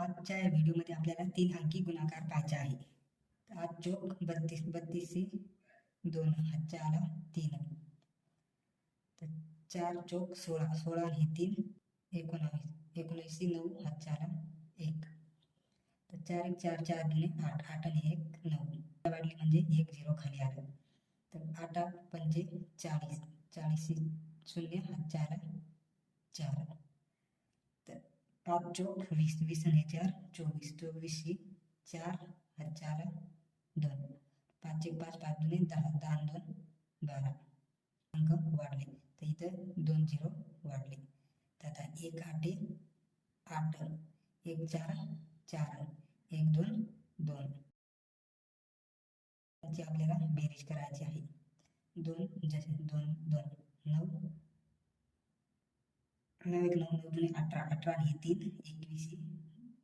आजच्या या व्हिडिओमध्ये आपल्याला 3 अंकी गुणाकार पाहायचा आहे. तर 8 चोक 32, 32 2 हातच्या आला 3. तर 4 चोक 16, 16 हे 3 19, 19 9 हातच्या आला 1. तर 4 1 4 4 दुने 8, 8 आणि 1 9 वाढली म्हणजे 1 0 खाली आलं. तर 8 8 पंचे 40, 40 0 हातच्या आला 4. तर 5 चोक 20, 20 आणि 4 24, 24 4 हातच्या आला 2. 5 1 5 5 दुने 10, 10 आणि 2 12 अंक वाढले. तर इथं 2 0 वाढले. तर आता 1 8 8, 1 4 4, 1 2 2 याची आपल्याला बेरीज करायची आहे. 2 जसे 2 2 9 9 1 9 9 दुने 18, 18 आणि 3 21